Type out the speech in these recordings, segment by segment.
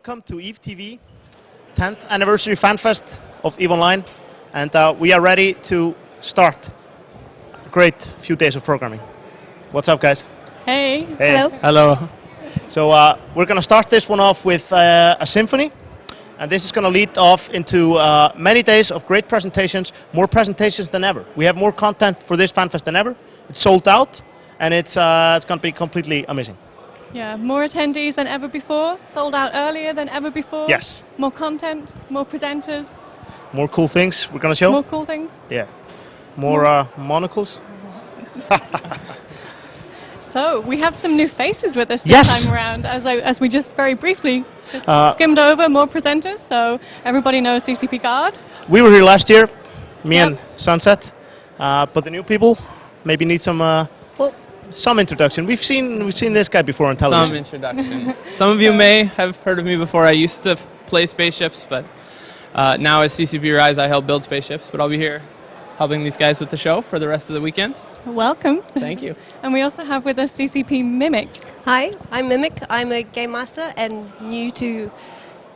welcome to EVE TV, 10th anniversary Fanfest of EVE Online, and we are ready to start a great few days of programming. What's up, guys? Hey. Hey. Hello. Hello. So we're going to start this one off with a symphony, and this is going to lead off into many days of great presentations, more presentations than ever. We have more content for this Fanfest than ever. It's sold out, and it's going to be completely amazing. Yeah, more attendees than ever before, sold out earlier than ever before. Yes. More content, more presenters. More cool things we're going to show. More cool things. Yeah. More monocles. So, we have some new faces with us this Yes. time around, as we just very briefly just skimmed over more presenters. So, everybody knows CCP Guard. We were here last year, me Yep. and Sunset, but the new people maybe need some, some introduction. We've seen this guy before on television. Some introduction. Some of you may have heard of me before. I used to play spaceships, but now as CCP Rise, I help build spaceships. But I'll be here helping these guys with the show for the rest of the weekend. Welcome. Thank you. And we also have with us CCP Mimic. Hi, I'm Mimic. I'm a game master and new to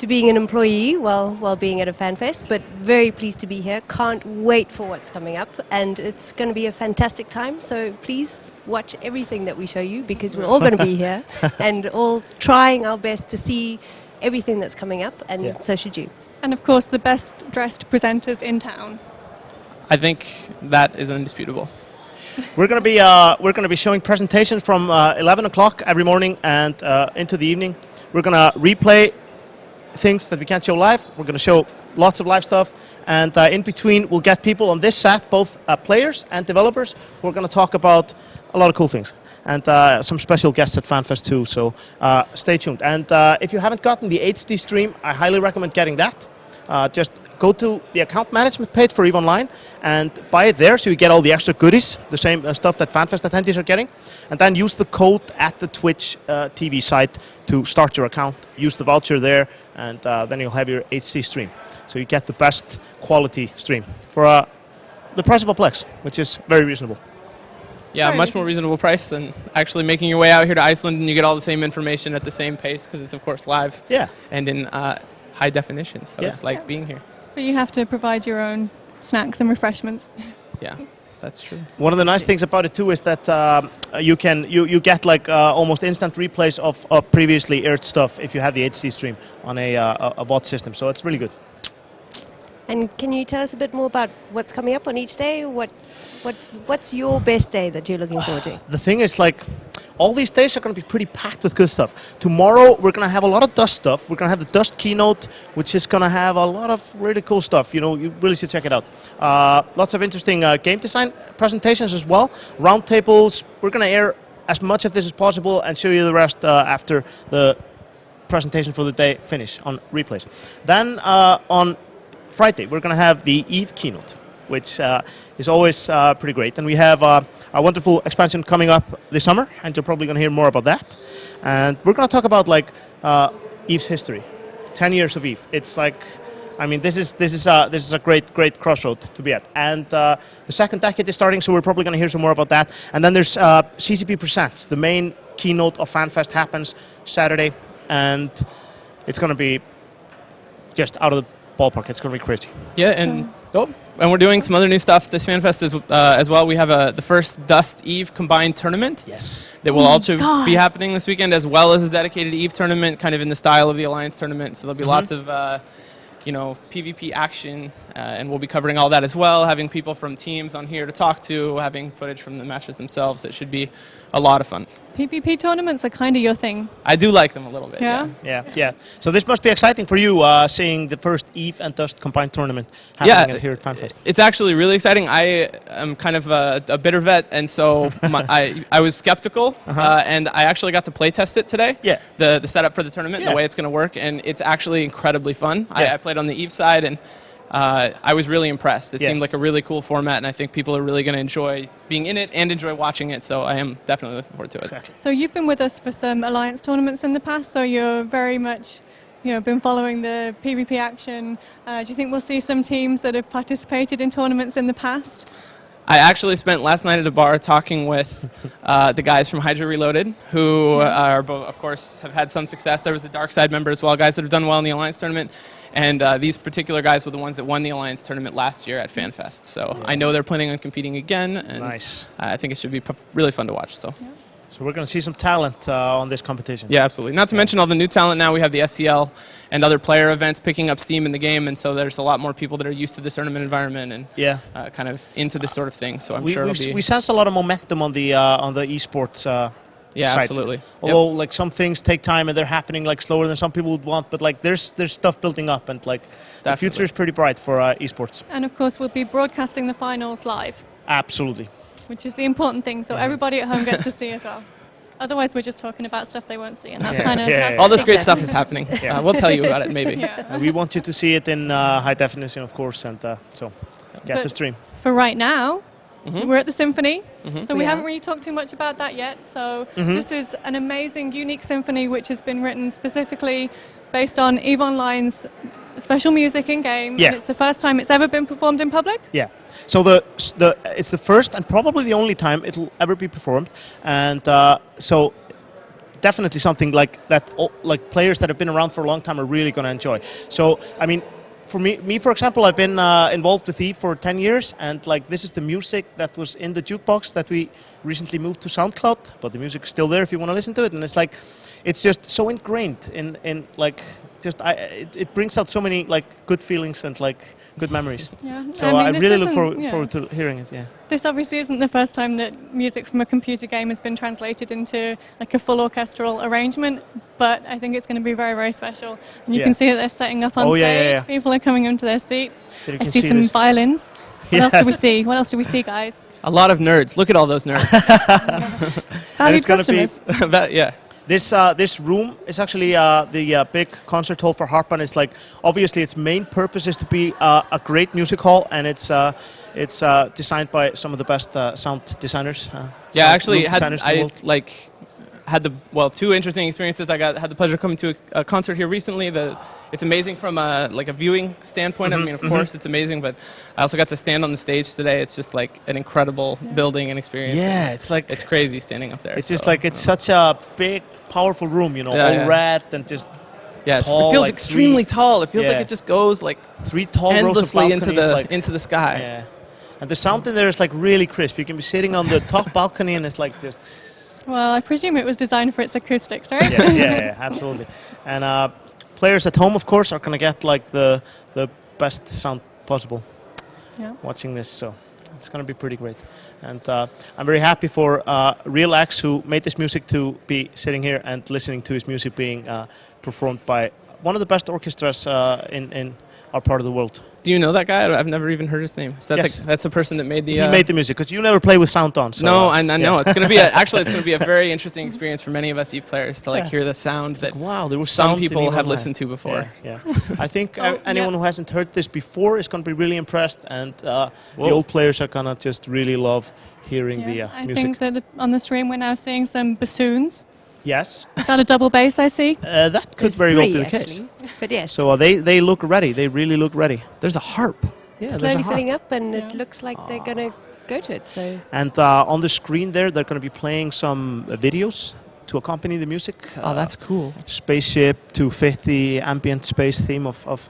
being an employee while being at a Fanfest, but very pleased to be here. Can't wait for what's coming up, and it's going to be a fantastic time. So please watch everything that we show you, because we're all going to be here and all trying our best to see everything that's coming up, and so should you. And of course, the best dressed presenters in town. I think that is indisputable. We're going to be showing presentations from 11 o'clock every morning and into the evening. We're going to replay things that we can't show live. We're going to show lots of live stuff, and in between we'll get people on this set, both players and developers, who are going to talk about a lot of cool things, and some special guests at Fanfest too, so stay tuned. And if you haven't gotten the HD stream, I highly recommend getting that. Just go to the account management page for EVE Online and buy it there, so you get all the extra goodies, the same stuff that Fanfest attendees are getting, and then use the code at the Twitch TV site to start your account. Use the voucher there, and then you'll have your HD stream. So you get the best quality stream for the price of a Plex, which is very reasonable. Yeah, Very much more reasonable price than actually making your way out here to Iceland, and you get all the same information at the same pace, because it's of course live and in high definition, so it's like being here. But you have to provide your own snacks and refreshments. Yeah, that's true. One of the nice things about it too is that you get like almost instant replays of previously aired stuff if you have the HD stream on a bot system. So it's really good. And can you tell us a bit more about what's coming up on each day? What's your best day that you're looking forward to? The thing is, like, all these days are going to be pretty packed with good stuff. Tomorrow we're going to have a lot of Dust stuff. We're going to have the Dust keynote, which is going to have a lot of really cool stuff. You know, you really should check it out. Lots of interesting game design presentations as well. Roundtables. We're going to air as much of this as possible and show you the rest after the presentation for the day finish on replays. Then on Friday we're going to have the EVE keynote, which is always pretty great. And we have a wonderful expansion coming up this summer, and you're probably going to hear more about that. And we're going to talk about like EVE's history, 10 years of EVE. It's like, I mean, this is a great crossroad to be at. And the second decade is starting, so we're probably going to hear some more about that. And then there's CCP Presents. The main keynote of Fanfest happens Saturday, and it's going to be just out of the ballpark. It's going to be crazy. Yeah, and we're doing some other new stuff this Fanfest as well. We have the first Dust EVE combined tournament. Yes. That will also be happening this weekend, as well as a dedicated EVE tournament, kind of in the style of the Alliance tournament. So there'll be lots of PvP action, and we'll be covering all that as well, having people from teams on here to talk to, having footage from the matches themselves. It should be a lot of fun. PvP tournaments are kind of your thing. I do like them a little bit. Yeah? Yeah. So this must be exciting for you, seeing the first EVE and Dust combined tournament happening here at Fanfest. It's actually really exciting. I am kind of a bitter vet, and so I was skeptical, and I actually got to play test it today. Yeah. The setup for the tournament, the way it's going to work, and it's actually incredibly fun. I played on the EVE side, and I was really impressed. It seemed like a really cool format, and I think people are really going to enjoy being in it and enjoy watching it, so I am definitely looking forward to it. Exactly. So you've been with us for some Alliance tournaments in the past, so you're very much, been following the PvP action. Do you think we'll see some teams that have participated in tournaments in the past? I actually spent last night at a bar talking with the guys from Hydra Reloaded, who are both, of course, have had some success. There was a Dark Side member as well, guys that have done well in the Alliance tournament. And these particular guys were the ones that won the Alliance tournament last year at Fanfest. So I know they're planning on competing again, and Nice. I think it should be really fun to watch. So. Yeah. So we're going to see some talent on this competition. Yeah, absolutely. Not to mention all the new talent now. We have the SCL and other player events picking up steam in the game, and so there's a lot more people that are used to this tournament environment and kind of into this sort of thing. So I'm sure it'll be... We sense a lot of momentum on the esports yeah, side. absolutely. Although like some things take time and they're happening like slower than some people would want, but like there's stuff building up, and like the future is pretty bright for esports. And of course, we'll be broadcasting the finals live. Absolutely. Which is the important thing, so everybody at home gets to see as well. Otherwise, we're just talking about stuff they won't see, and that's kind of... All this great stuff is happening. We'll tell you about it, maybe. We want you to see it in high definition, of course, and so get the stream. For right now, we're at the Symphony, so we haven't really talked too much about that yet. So this is an amazing, unique symphony which has been written specifically based on EVE Online's special music in-game, and it's the first time it's ever been performed in public? Yeah. So it's the first and probably the only time it'll ever be performed, and so definitely something like that. Like players that have been around for a long time are really going to enjoy. So I mean, for me for example, I've been involved with EVE for 10 years, and like this is the music that was in the jukebox that we recently moved to SoundCloud, but the music is still there if you want to listen to it, and it's like it's just so ingrained in like. It brings out so many like good feelings and like good memories. Yeah. So I really look forward to hearing it. Yeah. This obviously isn't the first time that music from a computer game has been translated into like a full orchestral arrangement, but I think it's going to be very, very special. And you can see that they're setting up on stage. People are coming into their seats. I see some violins. What else do we see? What else do we see, guys? A lot of nerds. Look at all those nerds. Valued customers. This room is actually the big concert hall for Harpan. It's like obviously its main purpose is to be a great music hall, and it's designed by some of the best sound designers. Yeah, actually, had the two interesting experiences. Had the pleasure of coming to a concert here recently. It's amazing from a viewing standpoint. I mean, of course, it's amazing, but I also got to stand on the stage today. It's just like an incredible building and experience. Yeah, and it's crazy standing up there. It's just like it's such a big, powerful room, you know, all red and just tall, it feels extremely tall. It feels like it just goes like 3 tall endlessly rows of into the sky. Yeah, and the sound in there is like really crisp. You can be sitting on the top balcony and it's like just. Well, I presume it was designed for its acoustics, right? Yeah, absolutely. And players at home, of course, are going to get like the best sound possible watching this. So it's going to be pretty great. And I'm very happy for Real X, who made this music, to be sitting here and listening to his music being performed by one of the best orchestras in our part of the world. Do you know that guy? I've never even heard his name. Is that that's the person that made the... He made the music, because you never play with sound on. So, no, I know. It's going to be actually it's going to be a very interesting experience for many of us EVE players to hear the sound that there was some people have listened to before. Yeah. I think anyone who hasn't heard this before is going to be really impressed, and the old players are going to just really love hearing the music. I think that on the stream we're now seeing some bassoons. Yes. Is that a double bass I see? That could very well be the case. But yes. So they look ready. They really look ready. There's a harp. Yeah, slowly filling up, and it looks like they're going to go to it. So. And on the screen there, they're going to be playing some videos to accompany the music. Oh, that's cool. Spaceship to fit the ambient space theme of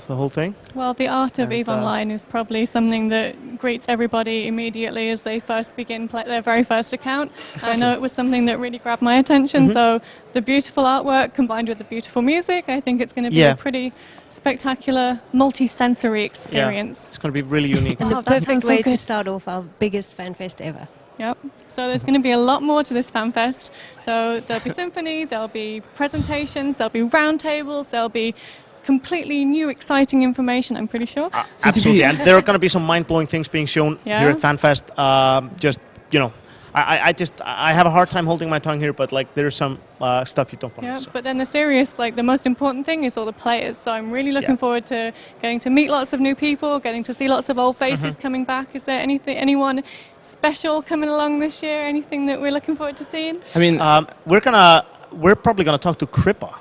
the whole thing. Well, the art of EVE Online is probably something that greets everybody immediately as they first begin their very first account. Exactly. I know it was something that really grabbed my attention, so the beautiful artwork combined with the beautiful music, I think it's going to be a pretty spectacular, multi-sensory experience. Yeah, it's going to be really unique. And the perfect way to start off our biggest FanFest ever. Yep. So there's going to be a lot more to this FanFest. So there'll be Symphony, there'll be presentations, there'll be roundtables, there'll be completely new, exciting information, I'm pretty sure. Absolutely, and there are going to be some mind-blowing things being shown here at FanFest. Just, you know, I have a hard time holding my tongue here, but like there's some stuff you don't want to miss. But then the most important thing is all the players. So I'm really looking forward to getting to meet lots of new people, getting to see lots of old faces coming back. Is there anyone special coming along this year? Anything that we're looking forward to seeing? I mean, we're probably gonna talk to Kripa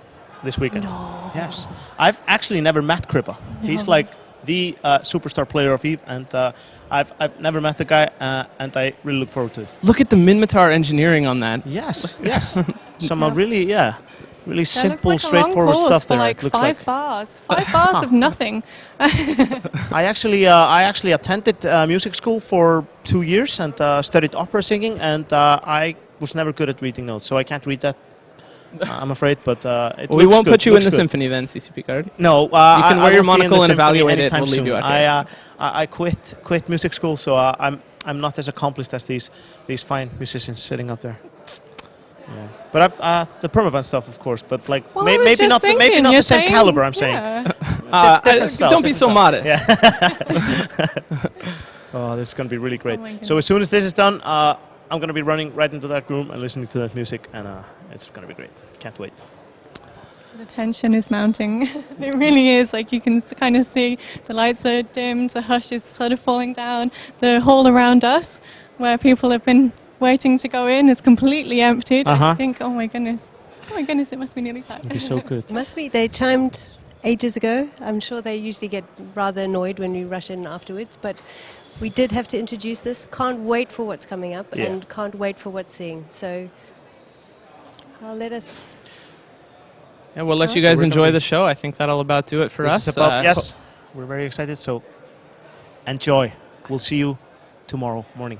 this weekend. No. Yes, I've actually never met Kripa. He's like the superstar player of EVE, and I've never met the guy, and I really look forward to it. Look at the Minmatar engineering on that. Yes, yes. Some really, really That simple, looks like straightforward a long stuff for there. like it looks 5 like. bars. 5 bars of nothing. I actually attended music school for 2 years and studied opera singing, and I was never good at reading notes, so I can't read that. I'm afraid, but it We won't good, put you in the good. Symphony then, CCP card. No, You can wear your monocle and evaluate it. We'll We'll leave you out here. I quit music school, so I'm not as accomplished as these fine musicians sitting out there. Yeah. But I've the permaband stuff, of course, but like Well, maybe not the same caliber. I'm saying. Yeah. Different style, Don't be so different modest. style. Oh, this is going to be really great. Oh my So as soon as this is done, I'm going to be running right into that room and listening to that music, and it's going to be great. Can't wait. The tension is mounting. It really is. Like you can kind of see the lights are dimmed, the hush is sort of falling down. The hall around us, where people have been waiting to go in, is completely emptied. I think, oh my goodness, it must be nearly time. It'll be so good. Must be. They chimed ages ago. I'm sure they usually get rather annoyed when you rush in afterwards, but we did have to introduce this. Can't wait for what's coming up, Yeah. and can't wait for what's seeing. So I'll let us... Yeah, we'll let you So guys we're enjoy gonna the show. I think that'll about do it for us. This is about, yes, we're very excited, so enjoy. We'll see you tomorrow morning.